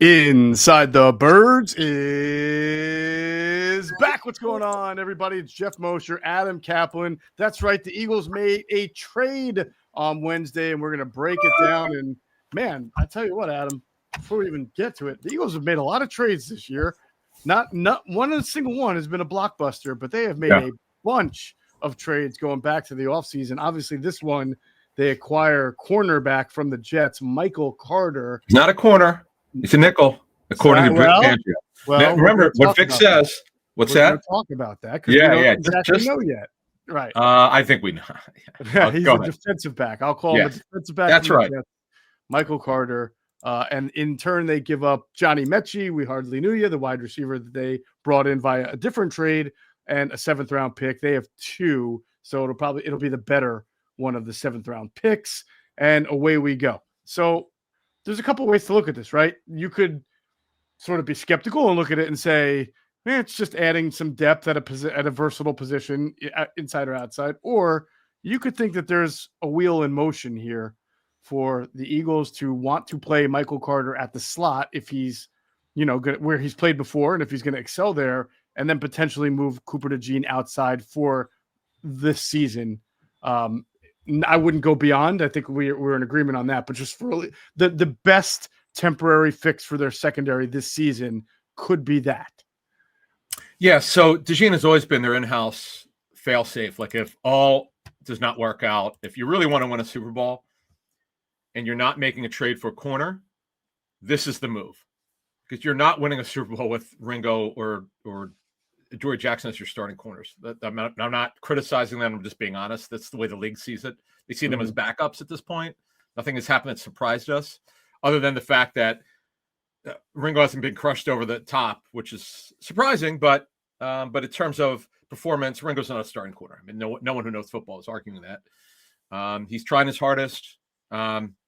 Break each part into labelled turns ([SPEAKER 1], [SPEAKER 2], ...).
[SPEAKER 1] Inside the Birds is back. What's going on, everybody? It's Geoff Mosher, Adam Caplan. That's right. The Eagles made a trade on Wednesday, and we're going to break it down. And, man, I tell you what, Adam, before we even get to it, the Eagles have made a lot of trades this year. Not one single one has been a blockbuster, but they have made a bunch of trades going back to the offseason. Obviously, this one, they acquire cornerback from the Jets, Michael Carter.
[SPEAKER 2] It's not a corner. It's a nickel, according to VicFangio.
[SPEAKER 1] Well,
[SPEAKER 2] remember what Vic says. What's that?
[SPEAKER 1] We're talk about that.
[SPEAKER 2] Yeah.
[SPEAKER 1] We don't exactly know yet. Right.
[SPEAKER 2] I think we know.
[SPEAKER 1] Yeah, he's a defensive back. I'll call him a defensive back.
[SPEAKER 2] That's right.
[SPEAKER 1] Michael Carter. And in turn, they give up Johnny Mechie. We hardly knew you, the wide receiver that they brought in via a different trade, and a 7th round pick. They have 2, so it'll be the better one of the 7th round picks. And away we go. So there's a couple ways to look at this, right? You could sort of be skeptical and look at it and say, man, it's just adding some depth at a versatile position, inside or outside. Or you could think that there's a wheel in motion here for the Eagles to want to play Michael Carter at the slot if he's, good where he's played before, and if he's going to excel there, and then potentially move Cooper DeJean outside for this season. I wouldn't go beyond. I think we're in agreement on that, but just for the best temporary fix for their secondary this season could be that.
[SPEAKER 2] Yeah, so DeJean has always been their in-house fail-safe. Like if all does not work out, if you really want to win a Super Bowl and you're not making a trade for a corner, this is the move. Because you're not winning a Super Bowl with Ringo or Joey Jackson as your starting corners. I'm not criticizing them. I'm just being honest. That's the way the league sees it. They see them as backups at this point. Nothing has happened that surprised us, other than the fact that Ringo hasn't been crushed over the top, which is surprising. But in terms of performance, Ringo's not a starting corner. I mean, no one who knows football is arguing that. He's trying his hardest.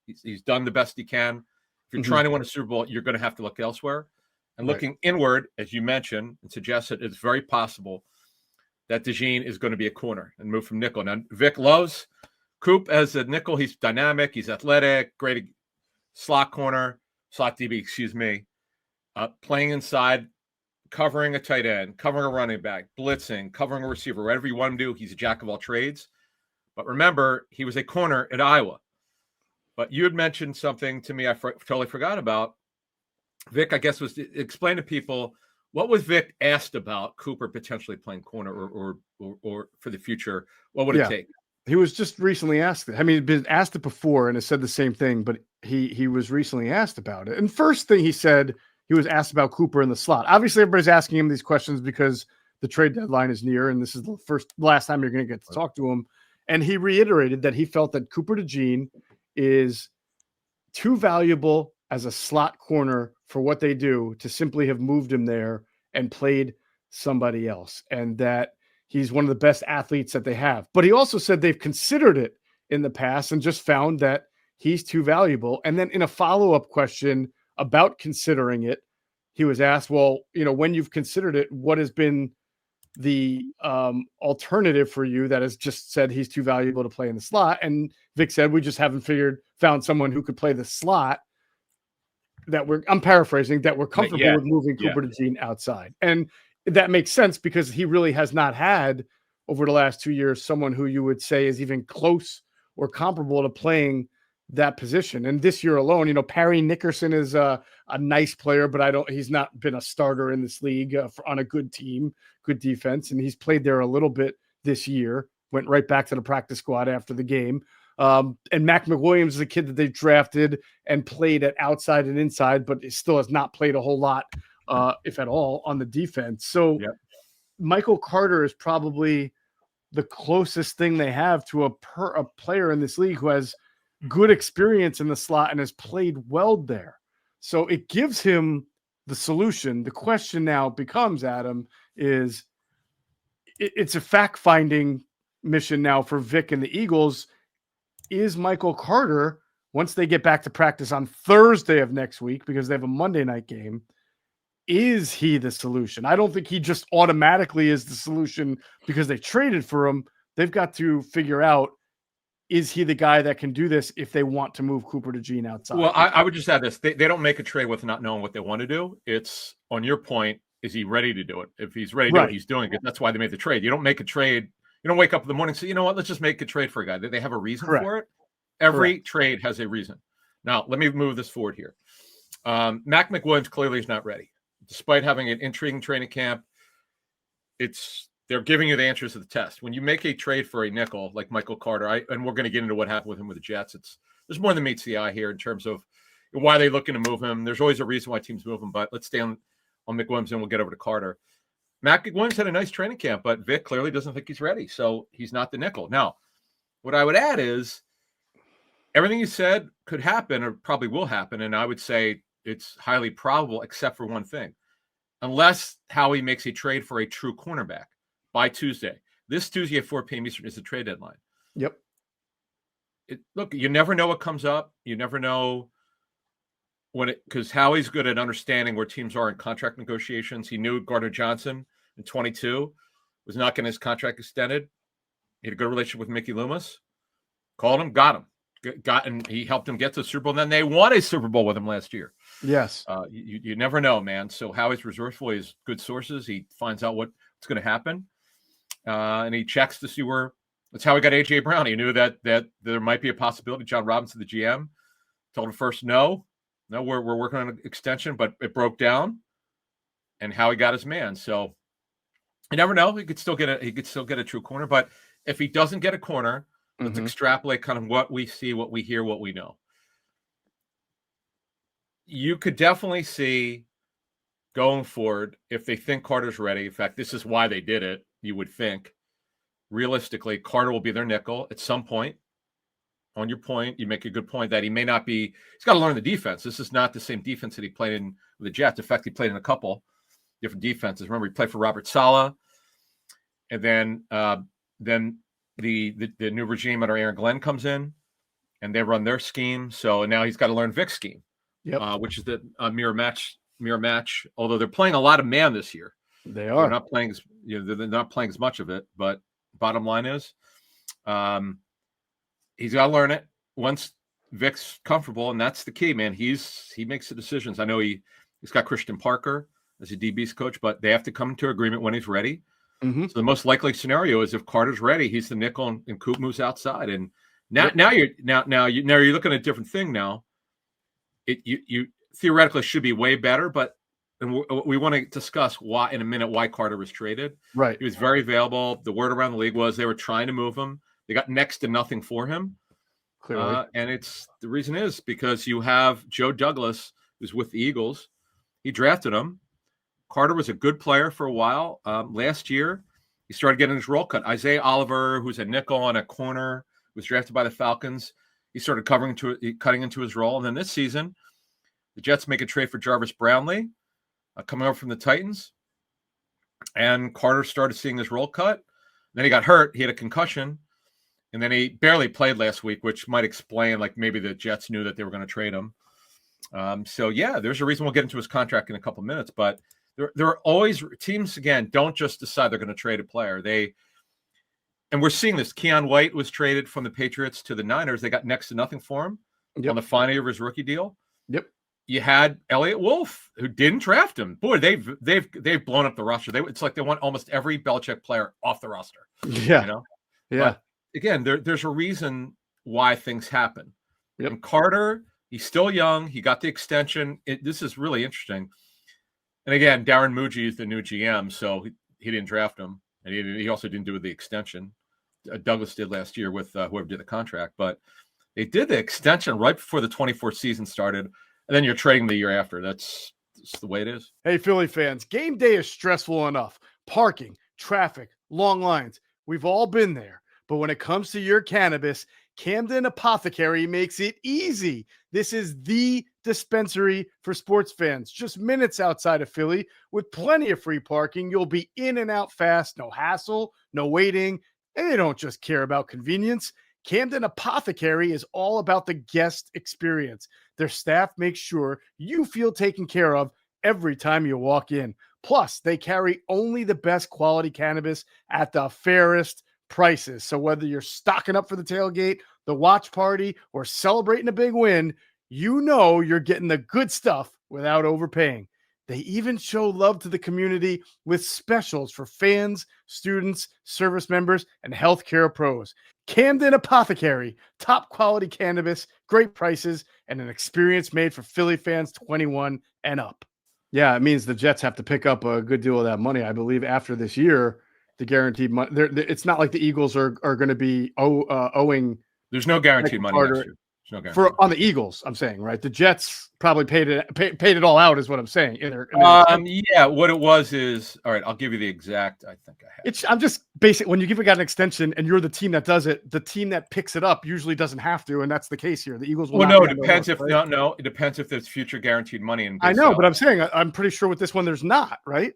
[SPEAKER 2] He's done the best he can. If you're trying to win a Super Bowl, you're going to have to look elsewhere. And looking inward, as you mentioned and suggested, it's very possible that DeJean is going to be a corner and move from nickel. Now, Vic loves Coop as a nickel. He's dynamic. He's athletic. Great slot DB, excuse me. Playing inside, covering a tight end, covering a running back, blitzing, covering a receiver, whatever you want him to do. He's a jack of all trades. But remember, he was a corner at Iowa. But you had mentioned something to me I totally forgot about. Vic, I guess, was to explain to people, what was Vic asked about Cooper potentially playing corner or for the future? What would it take?
[SPEAKER 1] He was just recently asked it. I mean, he'd been asked it before and has said the same thing, but he was recently asked about it. And first thing he said, he was asked about Cooper in the slot. Obviously, everybody's asking him these questions because the trade deadline is near, and this is the last time you're going to get to talk to him. And he reiterated that he felt that Cooper DeJean is too valuable as a slot corner for what they do to simply have moved him there and played somebody else, and that he's one of the best athletes that they have. But he also said they've considered it in the past and just found that he's too valuable. And then in a follow-up question about considering it, he was asked, well, when you've considered it, what has been the alternative for you that has just said he's too valuable to play in the slot? And Vic said, we just haven't found someone who could play the slot I'm paraphrasing, that we're comfortable with moving Cooper DeJean outside. And that makes sense because he really has not had over the last 2 years someone who you would say is even close or comparable to playing that position. And this year alone, Perry Nickerson is a nice player, but he's not been a starter in this league on a good team, good defense. And he's played there a little bit this year, went right back to the practice squad after the game. And Mac McWilliams is a kid that they drafted and played at outside and inside, but still has not played a whole lot, if at all, on the defense. So Michael Carter is probably the closest thing they have to a player in this league who has good experience in the slot and has played well there. So it gives him the solution. The question now becomes, Adam, is it's a fact-finding mission now for Vic and the Eagles. Is Michael Carter, once they get back to practice on Thursday of next week, because they have a Monday night game, is he the solution? I don't think he just automatically is the solution because they traded for him. They've got to figure out, is he the guy that can do this if they want to move Cooper to Gene outside?
[SPEAKER 2] Well, I would just add this. They don't make a trade with not knowing what they want to do. It's, on your point, is he ready to do it? If he's ready to do it, he's doing it. That's why they made the trade. You don't make a trade. You don't wake up in the morning and say, you know what, let's just make a trade for a guy. They have a reason for it. Every trade has a reason. Now, let me move this forward here. Mac McWilliams clearly is not ready. Despite having an intriguing training camp, they're giving you the answers to the test. When you make a trade for a nickel like Michael Carter, and we're going to get into what happened with him with the Jets, there's more than meets the eye here in terms of why they're looking to move him. There's always a reason why teams move him, but let's stay on McWilliams and we'll get over to Carter. Mac McWilliams had a nice training camp, but Vic clearly doesn't think he's ready, so he's not the nickel. Now, what I would add is everything you said could happen or probably will happen, and I would say it's highly probable except for one thing. Unless Howie makes a trade for a true cornerback by Tuesday. This Tuesday at 4 p.m. Eastern is the trade deadline.
[SPEAKER 1] Yep.
[SPEAKER 2] Look, you never know what comes up. You never know because Howie's good at understanding where teams are in contract negotiations. He knew Gardner Johnson in 22 was not getting his contract extended. He had a good relationship with Mickey Loomis. Called him, got him. And he helped him get to the Super Bowl. And then they won a Super Bowl with him last year.
[SPEAKER 1] Yes.
[SPEAKER 2] You never know, man. So Howie's resourceful. He has good sources. He finds out what's going to happen. And he checks to see where. That's how he got A.J. Brown. He knew that there might be a possibility. John Robinson, the GM, told him first, no, we're working on an extension, but it broke down. And Howie got his man. So you never know. He could still get a true corner. But if he doesn't get a corner, let's extrapolate kind of what we see, what we hear, what we know. You could definitely see going forward, if they think Carter's ready. In fact, this is why they did it. You would think, realistically, Carter will be their nickel at some point. On your point, you make a good point that he may not be. He's got to learn the defense. This is not the same defense that he played in with the Jets. In fact, he played in a couple different defenses. Remember, he played for Robert Saleh, and then the new regime under Aaron Glenn comes in, and they run their scheme. So now he's got to learn Vic's scheme, which is the mirror match. Although they're playing a lot of man this year,
[SPEAKER 1] they are.
[SPEAKER 2] They're not playing they're not playing as much of it. But bottom line is, he's got to learn it once Vic's comfortable, and that's the key, man. He makes the decisions. I know he's got Christian Parker as a DB's coach, but they have to come to agreement when he's ready. So the most likely scenario is if Carter's ready, he's the nickel and Coop moves outside. And now you're looking at a different thing now. You theoretically should be way better, but we want to discuss why in a minute why Carter was traded.
[SPEAKER 1] Right.
[SPEAKER 2] He was very available. The word around the league was they were trying to move him. They got next to nothing for him.
[SPEAKER 1] Clearly.
[SPEAKER 2] And the reason is because you have Joe Douglas, who's with the Eagles. He drafted him. Carter was a good player for a while. Last year, he started getting his role cut. Isaiah Oliver, who's a nickel and a corner, was drafted by the Falcons. He started cutting into his role. And then this season, the Jets make a trade for Jarvis Brownlee, coming over from the Titans. And Carter started seeing his role cut. Then he got hurt. He had a concussion. And then he barely played last week, which might explain, like, maybe the Jets knew that they were going to trade him. So, yeah, there's a reason we'll get into his contract in a couple minutes. But there are always teams, again, don't just decide they're going to trade a player. And we're seeing this. Keon White was traded from the Patriots to the Niners. They got next to nothing for him on the final year of his rookie deal.
[SPEAKER 1] Yep.
[SPEAKER 2] You had Elliott Wolf, who didn't draft him. Boy, they've blown up the roster. It's like they want almost every Belichick player off the roster.
[SPEAKER 1] Yeah.
[SPEAKER 2] You know?
[SPEAKER 1] Yeah.
[SPEAKER 2] But again, there's a reason why things happen.
[SPEAKER 1] Yep.
[SPEAKER 2] And Carter, he's still young. He got the extension. This is really interesting. And again, Darren Muji is the new GM, so he didn't draft him. And he also didn't do the extension. Douglas did last year with whoever did the contract. But they did the extension right before the 24 season started. And then you're trading the year after. That's the way it is.
[SPEAKER 1] Hey, Philly fans, game day is stressful enough. Parking, traffic, long lines. We've all been there. But when it comes to your cannabis, Camden Apothecary makes it easy. This is the dispensary for sports fans, just minutes outside of Philly with plenty of free parking. You'll be in and out fast, no hassle, no waiting. And they don't just care about convenience. Camden Apothecary is all about the guest experience. Their staff makes sure you feel taken care of every time you walk in. Plus, they carry only the best quality cannabis at the fairest prices. So whether you're stocking up for the tailgate, the watch party, or celebrating a big win, you know you're getting the good stuff without overpaying. They even show love to the community with specials for fans, students, service members, and healthcare pros. Camden Apothecary, top quality cannabis, great prices, and an experience made for Philly fans 21 and up. Yeah, it means the Jets have to pick up a good deal of that money, I believe, after this year. The guaranteed money. It's not like the Eagles are going to be owing.
[SPEAKER 2] There's no guaranteed money next year. No
[SPEAKER 1] for on the Eagles, I'm saying, right? The Jets probably paid it all out, is what I'm saying.
[SPEAKER 2] Yeah, what it was is, all right, I'll give you the exact. I think I have.
[SPEAKER 1] I'm just basic. When you give a guy an extension and you're the team that does it, the team that picks it up usually doesn't have to, and that's the case here. The Eagles will.
[SPEAKER 2] Well, no, it depends if no, it depends if there's future guaranteed money.
[SPEAKER 1] I know, but I'm saying I'm pretty sure with this one there's not, right?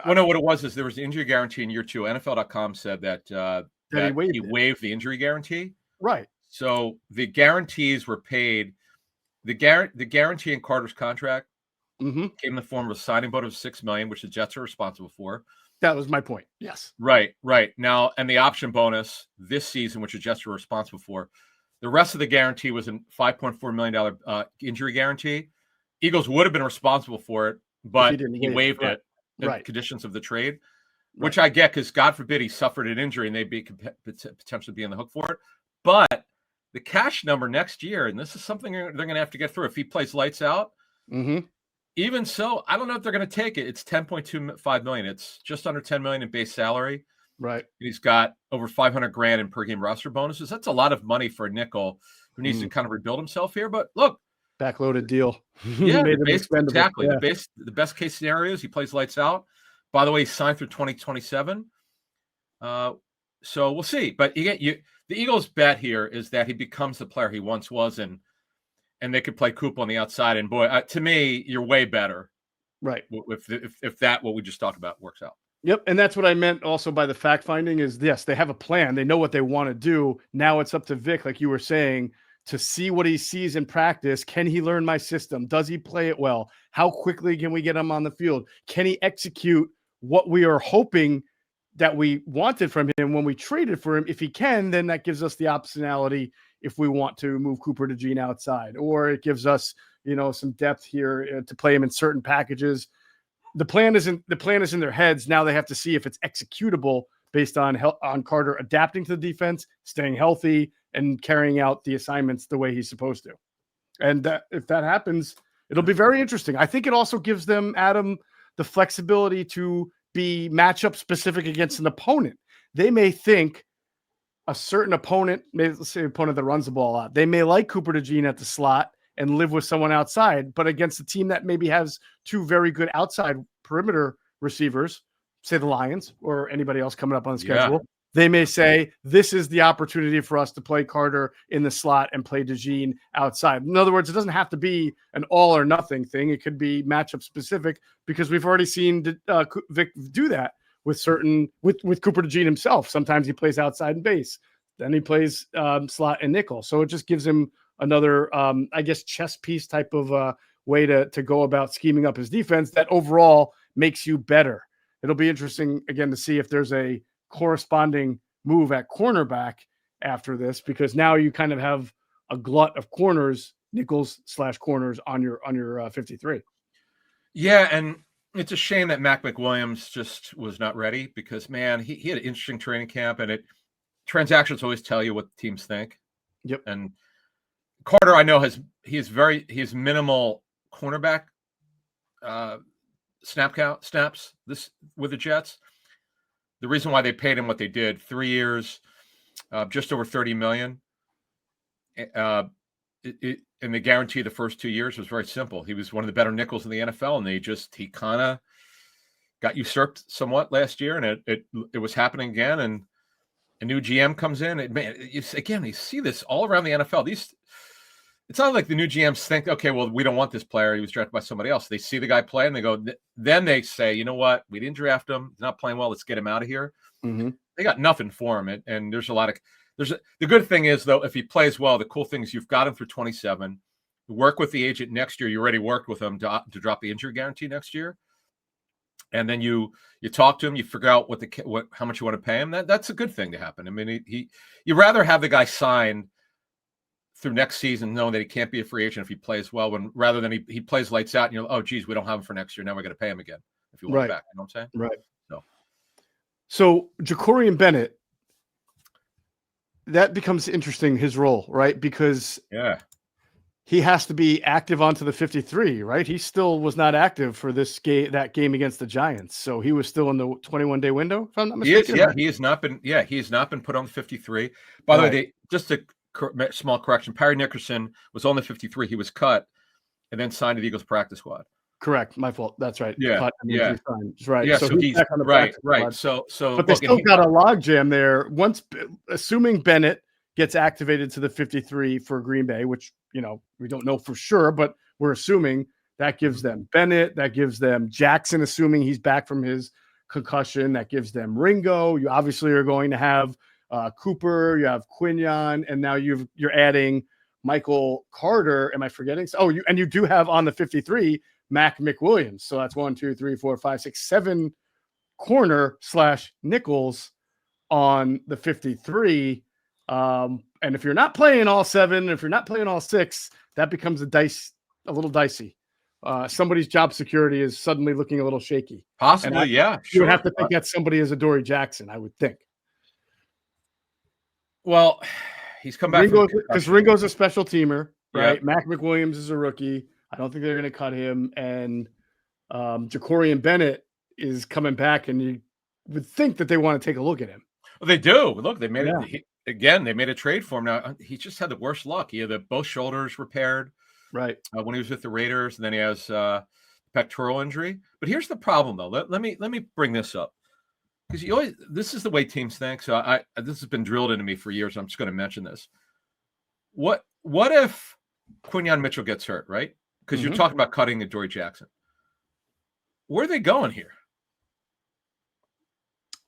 [SPEAKER 2] Well, no, what it was is there was the injury guarantee in year 2. NFL.com said that he waived the injury guarantee.
[SPEAKER 1] Right.
[SPEAKER 2] So the guarantees were paid. The guarantee in Carter's contract came in the form of a signing bonus of $6 million, which the Jets are responsible for.
[SPEAKER 1] That was my point. Yes.
[SPEAKER 2] Right. Now, and the option bonus this season, which the Jets were responsible for. The rest of the guarantee was a $5.4 million injury guarantee. Eagles would have been responsible for it, but he waived it in conditions of the trade, which I get because God forbid he suffered an injury and they'd be potentially be on the hook for it. But the cash number next year, and this is something they're going to have to get through if he plays lights out. Even so, I don't know if they're going to take it. It's $10.25 million. It's just under $10 million in base salary.
[SPEAKER 1] Right.
[SPEAKER 2] He's got over $500,000 in per game roster bonuses. That's a lot of money for a nickel who needs to kind of rebuild himself here. But look,
[SPEAKER 1] backloaded deal.
[SPEAKER 2] Yeah, exactly. Yeah. The best case scenario is he plays lights out. By the way, he signed through 2027. So we'll see. But the Eagles' bet here is that he becomes the player he once was, and they could play Coop on the outside. And boy, to me, you're way better,
[SPEAKER 1] right?
[SPEAKER 2] If that what we just talked about works out.
[SPEAKER 1] Yep, and that's what I meant also by the fact finding is yes, they have a plan. They know what they want to do. Now it's up to Vic, like you were saying, to see what he sees in practice. Can he learn my system? Does he play it well? How quickly can we get him on the field? Can he execute what we are hoping that we wanted from him when we traded for him? If he can, then that gives us the optionality if we want to move Cooper to Gene outside, or it gives us, some depth here to play him in certain packages. The plan is in their heads. Now they have to see if it's executable based on Carter adapting to the defense, staying healthy, and carrying out the assignments the way he's supposed to. And if that happens, it'll be very interesting. I think it also gives them, Adam, the flexibility to be matchup specific against an opponent. They may think a certain opponent, maybe let's say an opponent that runs the ball a lot, they may like Cooper DeJean at the slot and live with someone outside, but against a team that maybe has two very good outside perimeter receivers, say the Lions or anybody else coming up on the schedule, they may say, this is the opportunity for us to play Carter in the slot and play DeJean outside. In other words, it doesn't have to be an all or nothing thing. It could be matchup specific because we've already seen Vic do that with Cooper DeJean himself. Sometimes he plays outside and base. Then he plays slot and nickel. So it just gives him another, chess piece type of way to go about scheming up his defense that overall makes you better. It'll be interesting, again, to see if there's a corresponding move at cornerback after this, because now you kind of have a glut of nickels/corners on your 53.
[SPEAKER 2] Yeah, and it's a shame that Mac McWilliams just was not ready because, man, he had an interesting training camp, and transactions always tell you what teams think.
[SPEAKER 1] Yep.
[SPEAKER 2] And Carter, I know he has minimal cornerback snaps this with the Jets. The reason why they paid him what they did, 3 years, just over $30 million. And the guarantee the first 2 years was very simple. He was one of the better nickels in the NFL, and he kind of got usurped somewhat last year, and it was happening again. And a new GM comes in. You see this all around the NFL. It's not like the new GMs think, okay, well, we don't want this player. He was drafted by somebody else. They see the guy play and they go, then they say, you know what? We didn't draft him. He's not playing well. Let's get him out of here.
[SPEAKER 1] Mm-hmm.
[SPEAKER 2] They got nothing for him. And there's the good thing is, though, if he plays well, the cool thing is you've got him through 27. You work with the agent next year. You already worked with him to drop the injury guarantee next year. and then you talk to him, you figure out how much you want to pay him. That's a good thing to happen. I mean, you'd rather have the guy sign through next season, knowing that he can't be a free agent if he plays well, rather than he plays lights out and you're, oh geez, we don't have him for next year. Now we're going to pay him again if you want him back. You know what I'm saying?
[SPEAKER 1] Right. So Jacorian Bennett, that becomes interesting, his role, right? Because he has to be active onto the 53, right? He still was not active for that game against the Giants. So he was still in the 21-day window, if I'm not mistaken.
[SPEAKER 2] He has not been put on the 53. By the way, just a small correction. Perry Nickerson was on the 53. He was cut and then signed to the Eagles practice squad.
[SPEAKER 1] Correct. My fault. That's right.
[SPEAKER 2] Yeah.
[SPEAKER 1] Cut and then right.
[SPEAKER 2] Yeah. So he's back on the practice squad. So
[SPEAKER 1] but they still got a logjam there. Assuming Bennett gets activated to the 53 for Green Bay, which, we don't know for sure, but we're assuming that gives them Bennett, that gives them Jackson, assuming he's back from his concussion, that gives them Ringo. You obviously are going to have Cooper, you have Quinyon, and now you're adding Michael Carter. Am I forgetting? Oh, you do have on the 53 Mac McWilliams. So that's 1, 2, 3, 4, 5, 6, 7 corner / nickels on the 53. And if you're not playing all 7, if you're not playing all 6, that becomes a little dicey. Somebody's job security is suddenly looking a little shaky.
[SPEAKER 2] Possibly,
[SPEAKER 1] You would have to think that somebody is Adoree Jackson, I would think.
[SPEAKER 2] Well, he's come back
[SPEAKER 1] because Ringo's a special teamer, right?
[SPEAKER 2] Yep.
[SPEAKER 1] Mac McWilliams is a rookie. I don't think they're going to cut him. And Jacorian Bennett is coming back, and you would think that they want to take a look at him.
[SPEAKER 2] Well, they do. Look, they made it again. They made a trade for him. Now he just had the worst luck. He had both shoulders repaired,
[SPEAKER 1] right,
[SPEAKER 2] when he was with the Raiders, and then he has pectoral injury. But here's the problem, though. Let me bring this up, because this is the way teams think. So this has been drilled into me for years. I'm just going to mention this. What if Quinyon Mitchell gets hurt, right? Because you're talking about cutting Adoree Jackson. Where are they going here?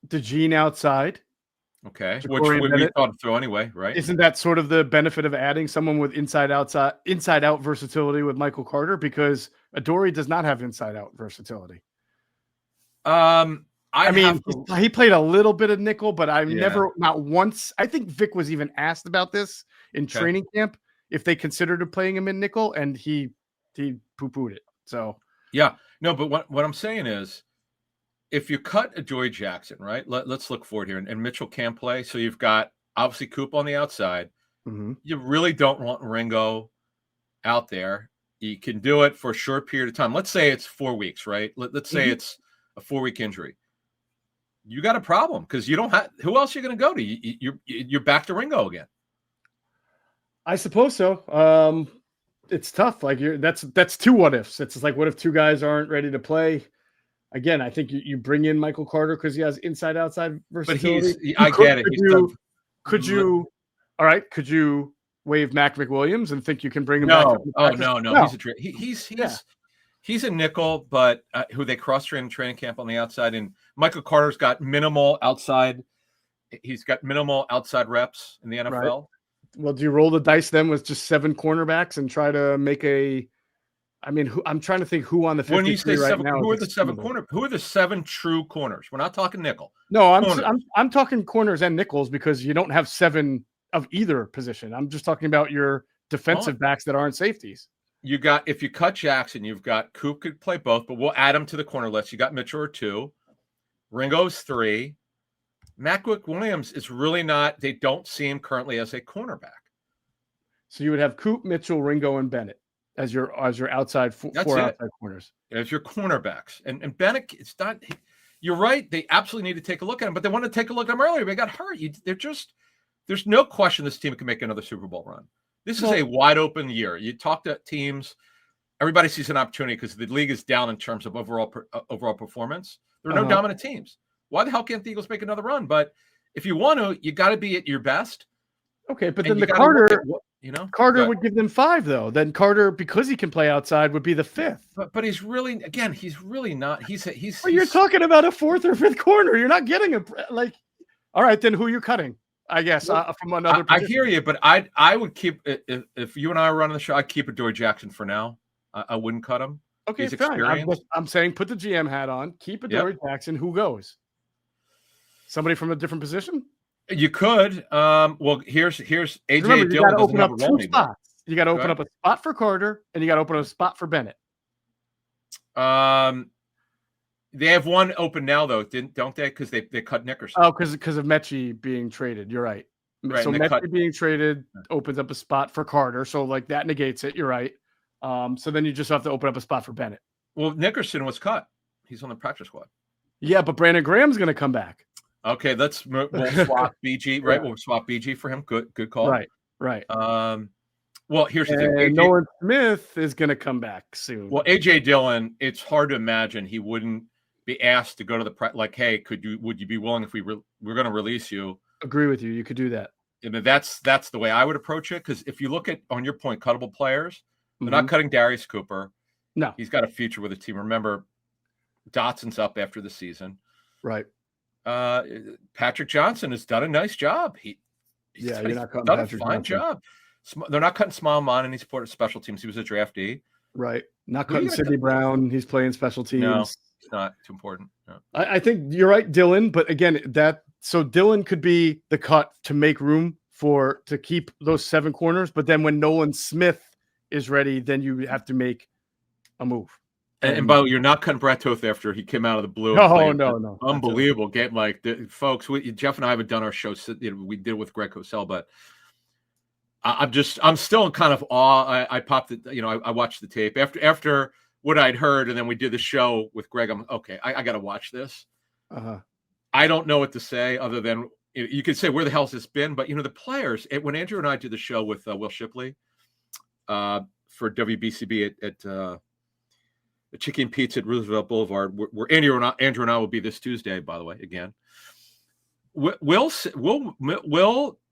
[SPEAKER 1] DeJean outside.
[SPEAKER 2] Okay, which we thought to throw anyway, right?
[SPEAKER 1] Isn't that sort of the benefit of adding someone with inside out versatility with Michael Carter? Because Adoree does not have inside out versatility. He played a little bit of nickel, but not once. I think Vic was even asked about this in training camp, if they considered playing him in nickel, and he poo-pooed it. So
[SPEAKER 2] but what I'm saying is, if you cut Adoree Jackson, right? Let's look forward here, and Mitchell can play. So you've got obviously Coop on the outside. You really don't want Ringo out there. You can do it for a short period of time. Let's say it's 4 weeks, right? Let's say it's a 4-week injury. You got a problem, because you don't have. Who else are you going to go to? You're back to Ringo again.
[SPEAKER 1] I suppose so. It's tough. Like that's 2 what ifs. It's like, what if 2 guys aren't ready to play? Again, I think you bring in Michael Carter because he has inside outside versatility.
[SPEAKER 2] But I get it.
[SPEAKER 1] Could you waive Mac McWilliams and think you can bring him
[SPEAKER 2] back?
[SPEAKER 1] No.
[SPEAKER 2] He's a nickel, but who they cross-train in training camp on the outside. And Michael Carter's got minimal outside. He's got minimal outside reps in the NFL.
[SPEAKER 1] Right. Well, do you roll the dice then with just 7 cornerbacks and try to make I'm trying to think who on the 53
[SPEAKER 2] when you say
[SPEAKER 1] right
[SPEAKER 2] 7,
[SPEAKER 1] now.
[SPEAKER 2] Who are the 7 corners? Who are the 7 true corners? We're not talking nickel.
[SPEAKER 1] No, I'm talking corners and nickels, because you don't have 7 of either position. I'm just talking about your defensive backs that aren't safeties.
[SPEAKER 2] If you cut Jackson, you've got Coop could play both, but we'll add him to the corner list. You got Mitchell or 2, Ringo's 3. Mac McWilliams is really not. They don't see him currently as a cornerback.
[SPEAKER 1] So you would have Coop, Mitchell, Ringo, and Bennett as your outside 4 outside corners.
[SPEAKER 2] As your cornerbacks. And Bennett, it's not. You're right. They absolutely need to take a look at him, but they want to take a look at him earlier. They got hurt. There's no question this team can make another Super Bowl run. This is a wide open year. You talk to teams, everybody sees an opportunity because the league is down in terms of overall performance. There are no dominant teams. Why the hell can't the Eagles make another run? But if you want to, you got to be at your best.
[SPEAKER 1] Okay, but then Carter would give them 5 though. Then Carter, because he can play outside, would be the 5th.
[SPEAKER 2] But he's really not.
[SPEAKER 1] You're talking about a 4th or 5th corner. You're not getting all right, then who are you cutting? I guess from another position.
[SPEAKER 2] I hear you, but I would keep, if you and I are running the show, I'd keep Adoree Jackson for now. I wouldn't cut him.
[SPEAKER 1] Okay,
[SPEAKER 2] He's
[SPEAKER 1] fine.
[SPEAKER 2] experienced.
[SPEAKER 1] I'm saying put the GM hat on, keep Adoree Jackson. Who goes? Somebody from a different position?
[SPEAKER 2] You could. Well, here's AJ
[SPEAKER 1] Remember, you got
[SPEAKER 2] Dillon
[SPEAKER 1] to
[SPEAKER 2] doesn't
[SPEAKER 1] open
[SPEAKER 2] have
[SPEAKER 1] up
[SPEAKER 2] a role
[SPEAKER 1] two
[SPEAKER 2] anymore.
[SPEAKER 1] spots. You got to open up a spot for Carter, and you got to open up a spot for Bennett.
[SPEAKER 2] They have one open now, though, don't they? Because they cut Nickerson.
[SPEAKER 1] Oh, because of Mechie being traded. You're right. So Mechie being traded opens up a spot for Carter. So like that negates it. You're right. So then you just have to open up a spot for Bennett.
[SPEAKER 2] Well, Nickerson was cut. He's on the practice squad.
[SPEAKER 1] Yeah, but Brandon Graham's going to come back.
[SPEAKER 2] Okay, we'll swap BG, right? We'll swap BG for him. Good call.
[SPEAKER 1] Right.
[SPEAKER 2] Well, here's the thing.
[SPEAKER 1] Nolan Smith is going to come back soon.
[SPEAKER 2] Well, AJ Dillon, it's hard to imagine he wouldn't be asked to go to the like, hey, would you be willing if we're going to release you?
[SPEAKER 1] Agree with you. You could do that.
[SPEAKER 2] And that's the way I would approach it. Because if you look at, on your point, cuttable players, they're not cutting Darius Cooper.
[SPEAKER 1] No,
[SPEAKER 2] he's got a future with the team. Remember, Dotson's up after the season.
[SPEAKER 1] Right.
[SPEAKER 2] Patrick Johnson has done a nice job.
[SPEAKER 1] You're not cutting
[SPEAKER 2] done
[SPEAKER 1] Patrick
[SPEAKER 2] a fine
[SPEAKER 1] Johnson.
[SPEAKER 2] job. They're not cutting Smile Mon, and he supported special teams. He was a draftee.
[SPEAKER 1] Right. Not cutting Sidney Brown. He's playing special teams.
[SPEAKER 2] No, it's not too important. No.
[SPEAKER 1] I think you're right, Dylan. But again, so Dylan could be the cut to make room to keep those 7 corners. But then when Nolan Smith is ready, then you have to make a move.
[SPEAKER 2] And by the way, you're not cutting Brett Toth after he came out of the blue.
[SPEAKER 1] No.
[SPEAKER 2] Unbelievable game. Like, folks, Geoff and I haven't done our show. We did it with Greg Cosell, but I'm still in kind of awe. I popped it. I watched the tape after what I'd heard, and then we did the show with Greg. I'm okay. I got to watch this. I don't know what to say other than you could say, where the hell's this been? But the players. When Andrew and I did the show with Will Shipley for WBCB at the Chicken Pizza at Roosevelt Boulevard, where Andrew and I will be this Tuesday, by the way, again. Will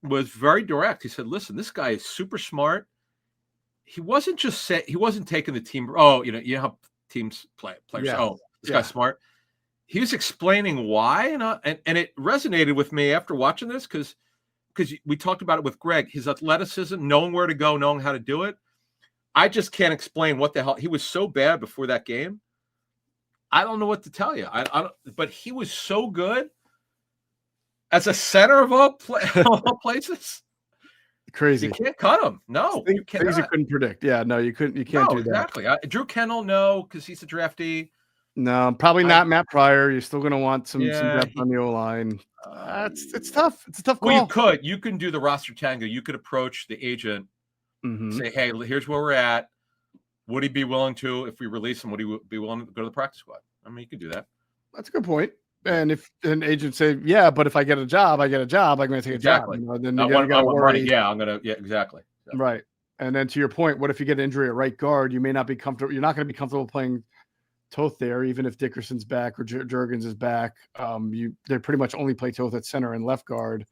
[SPEAKER 2] was very direct. He said, listen, this guy is super smart. He wasn't taking the team. Oh, you know how teams players. Yeah. Oh, this guy's smart. He was explaining why, and it resonated with me after watching this because we talked about it with Greg. His athleticism, knowing where to go, knowing how to do it. I just can't explain what the hell. He was so bad before that game. I don't know what to tell you. I don't. But he was so good as a center of all places.
[SPEAKER 1] Crazy.
[SPEAKER 2] You can't cut him. No,
[SPEAKER 1] things you couldn't predict. Yeah, no, you couldn't. You can't do that.
[SPEAKER 2] Exactly. Drew Kennel, no, because he's a draftee.
[SPEAKER 1] No, probably not Matt Pryor. You're still going to want some depth on the O-line. It's tough. It's a tough call.
[SPEAKER 2] Well, you can do the roster tango. You could approach the agent. Say, hey, here's where we're at. Would he be willing to, if we release him, would he be willing to go to the practice squad? I mean, you could do that.
[SPEAKER 1] That's a good point. And if an agent say, yeah, but if I get a job, I'm going to take a job. Then you got to worry.
[SPEAKER 2] Yeah, I'm going to. Yeah, exactly.
[SPEAKER 1] Right. And then to your point, what if you get an injury at right guard? You may not be comfortable. You're not going to be comfortable playing Toth there, even if Dickerson's back or Jurgens is back. They pretty much only play Toth at center and left guard.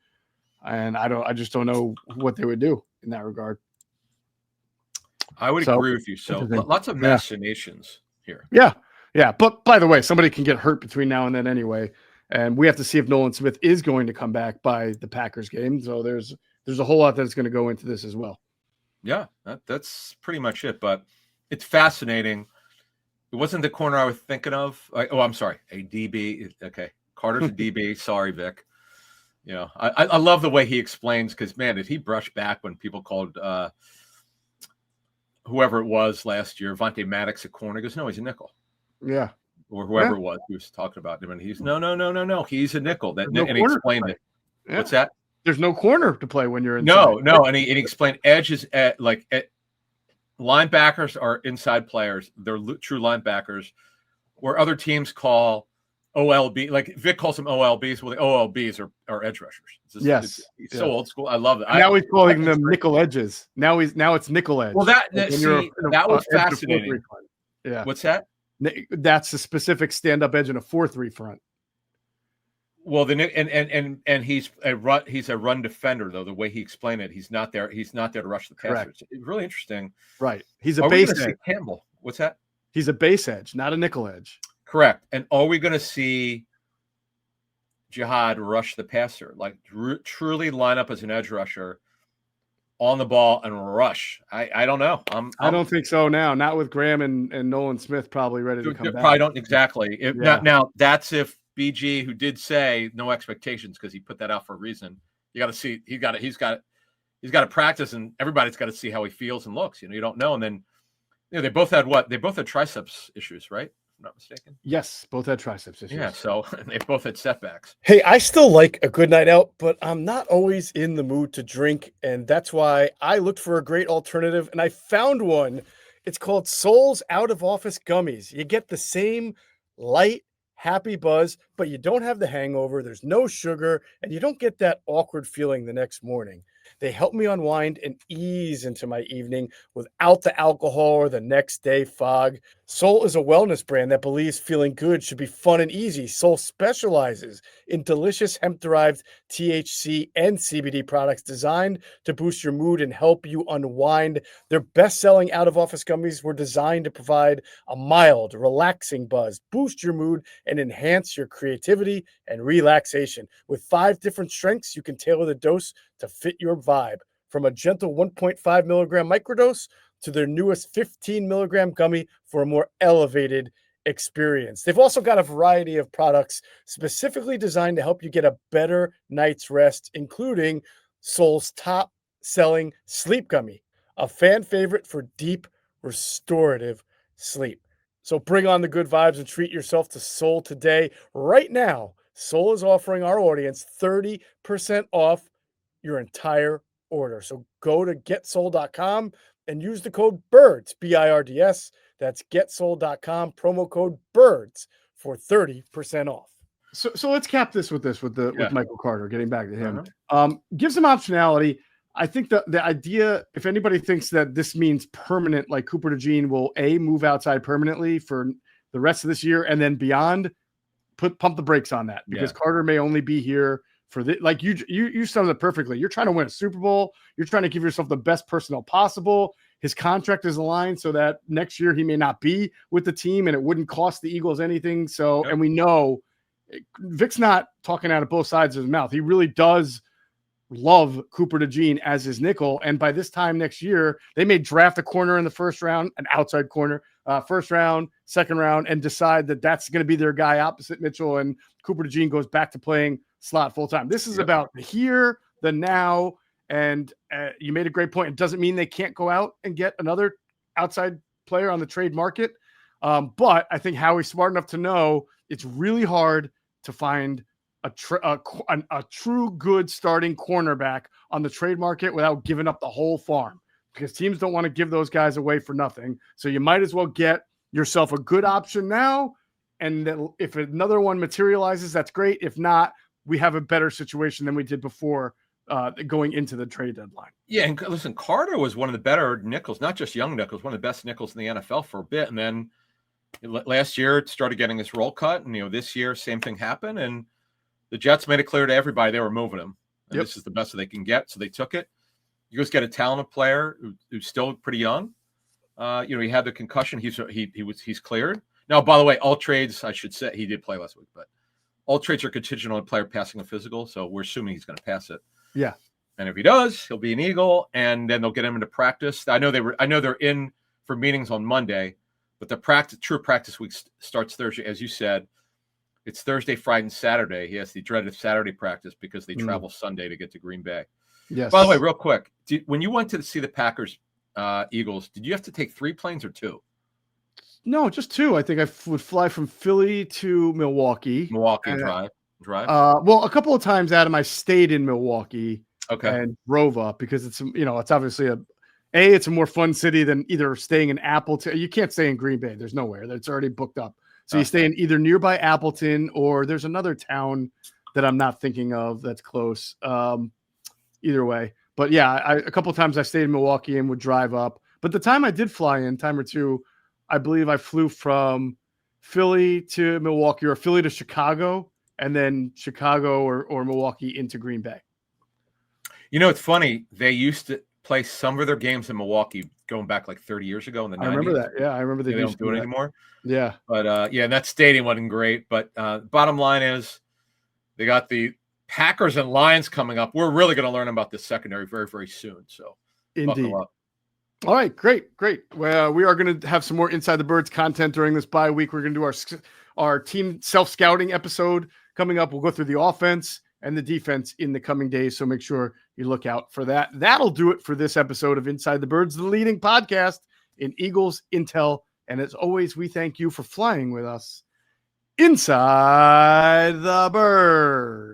[SPEAKER 1] And I just don't know what they would do in that regard.
[SPEAKER 2] I would agree with you. So lots of machinations here.
[SPEAKER 1] Yeah. But by the way, somebody can get hurt between now and then anyway. And we have to see if Nolan Smith is going to come back by the Packers game. So there's a whole lot that's going to go into this as well.
[SPEAKER 2] Yeah, that's pretty much it. But it's fascinating. It wasn't the corner I was thinking of. I'm sorry. A DB. Okay. Carter's a DB. Sorry, Vic. I love the way he explains because, man, did he brush back when people called whoever it was last year, Vontae Maddox, a corner. He goes, no, he's a nickel.
[SPEAKER 1] Yeah.
[SPEAKER 2] Or whoever it was he was talking about him. And he's no. He's a nickel. And he explained it. Yeah. What's that?
[SPEAKER 1] There's no corner to play when you're
[SPEAKER 2] inside. No. And he explained edges linebackers are inside players. They're true linebackers where other teams call OLB, like Vic calls them OLBs. Well, the OLBs are edge rushers. It's so old school. I love it.
[SPEAKER 1] Now he's calling them nickel edges. Now it's nickel edge.
[SPEAKER 2] Well, that was fascinating.
[SPEAKER 1] Yeah.
[SPEAKER 2] What's that?
[SPEAKER 1] That's a specific stand-up edge in a 4-3 front.
[SPEAKER 2] Well, and he's a run defender though. The way he explained it, he's not there. He's not there to rush the passer. It's really interesting.
[SPEAKER 1] Right. He's a base edge.
[SPEAKER 2] Campbell. What's that?
[SPEAKER 1] He's a base edge, not a nickel edge.
[SPEAKER 2] Correct. And are we going to see Jihad rush the passer, like truly line up as an edge rusher on the ball and rush. I don't know.
[SPEAKER 1] I don't think so now. Not with Graham and Nolan Smith probably ready to come back.
[SPEAKER 2] Probably don't exactly.
[SPEAKER 1] Yeah.
[SPEAKER 2] Now that's if BG, who did say no expectations because he put that out for a reason. You got to see he's got to practice, and everybody's got to see how he feels and looks. You don't know. And then they both had They both had triceps issues, right? If I'm not mistaken.
[SPEAKER 1] Yes, both had triceps issues.
[SPEAKER 2] Yeah, so they both had setbacks.
[SPEAKER 3] Hey, I still like a good night out, but I'm not always in the mood to drink, and that's why I looked for a great alternative, and I found one. It's called Soul's Out of Office Gummies. You get the same light, happy buzz, but you don't have the hangover. There's no sugar, and you don't get that awkward feeling the next morning. They help me unwind and ease into my evening without the alcohol or the next day fog. Soul is a wellness brand that believes feeling good should be fun and easy. Soul specializes in delicious hemp-derived THC and CBD products designed to boost your mood and help you unwind. Their best-selling out-of-office gummies were designed to provide a mild, relaxing buzz, boost your mood, and enhance your creativity and relaxation. With 5 different strengths, you can tailor the dose to fit your vibe. From a gentle 1.5 milligram microdose to their newest 15 milligram gummy for a more elevated experience. They've also got a variety of products specifically designed to help you get a better night's rest, including Soul's top selling sleep gummy, a fan favorite for deep restorative sleep. So bring on the good vibes and treat yourself to Soul today. Right now, Soul is offering our audience 30% off your entire order. So go to getsoul.com and use the code BIRDS, BIRDS. That's getsoul.com, promo code BIRDS for 30% off.
[SPEAKER 1] So let's cap this with Michael Carter, getting back to him. Give some optionality. I think the idea, if anybody thinks that this means permanent, like Cooper DeJean will move outside permanently for the rest of this year and then beyond, pump the brakes on that, because Carter may only be here for like you summed it perfectly. You're trying to win a Super Bowl. You're trying to give yourself the best personnel possible. His contract is aligned so that next year he may not be with the team and it wouldn't cost the Eagles anything. So, and we know Vic's not talking out of both sides of his mouth. He really does love Cooper DeJean as his nickel. And by this time next year, they may draft a corner in the first round, an outside corner, first round, second round, and decide that that's going to be their guy opposite Mitchell. And Cooper DeJean goes back to playing slot full time. This is about the here, the now. And you made a great point. It doesn't mean they can't go out and get another outside player on the trade market. But I think Howie's smart enough to know it's really hard to find a true good starting cornerback on the trade market without giving up the whole farm, because teams don't want to give those guys away for nothing. So you might as well get yourself a good option now. And then if another one materializes, that's great. If not, we have a better situation than we did before going into the trade deadline.
[SPEAKER 2] Yeah, and listen, Carter was one of the better nickels, not just young nickels, one of the best nickels in the NFL for a bit. And then last year it started getting his roll cut, and this year same thing happened, and the Jets made it clear to everybody they were moving him. And this is the best that they can get, so they took it. You just get a talented player who's still pretty young. He had the concussion. He's cleared. Now, by the way, all trades, I should say, he did play last week, but all trades are contingent on a player passing a physical, so we're assuming he's going to pass it.
[SPEAKER 1] Yeah.
[SPEAKER 2] And if he does, he'll be an Eagle, and then they'll get him into practice. I know they're in for meetings on Monday, but the true practice week starts Thursday. As you said, it's Thursday, Friday, and Saturday. He has the dreaded Saturday practice because they travel Sunday to get to Green Bay.
[SPEAKER 1] Yes.
[SPEAKER 2] By the way, real quick, when you went to see the Packers Eagles, did you have to take 3 planes or 2?
[SPEAKER 1] No, just 2. I think I would fly from Philly to Milwaukee.
[SPEAKER 2] Drive.
[SPEAKER 1] Well, a couple of times, Adam, I stayed in Milwaukee and drove up because it's obviously it's a more fun city than either staying in Appleton. You can't stay in Green Bay. There's nowhere. That's already booked up. So you stay in either nearby Appleton, or there's another town that I'm not thinking of that's close. Either way. But yeah, a couple of times I stayed in Milwaukee and would drive up. But the time I did fly in, time or two, I believe I flew from Philly to Milwaukee, or Philly to Chicago, and then Chicago or Milwaukee into Green Bay.
[SPEAKER 2] It's funny. They used to play some of their games in Milwaukee going back like 30 years ago in the 90s.
[SPEAKER 1] I remember that. Yeah, I remember
[SPEAKER 2] they don't do it anymore.
[SPEAKER 1] Yeah.
[SPEAKER 2] But, and that stadium wasn't great. But bottom line is they got the Packers and Lions coming up. We're really going to learn about this secondary very, very soon. So
[SPEAKER 1] Indeed.
[SPEAKER 2] Buckle up.
[SPEAKER 1] All right, great. Well, we are going to have some more Inside the Birds content during this bye week. We're going to do our team self-scouting episode coming up. We'll go through the offense and the defense in the coming days, so make sure you look out for that. That'll do it for this episode of Inside the Birds, the leading podcast in Eagles Intel. And as always, we thank you for flying with us inside the bird.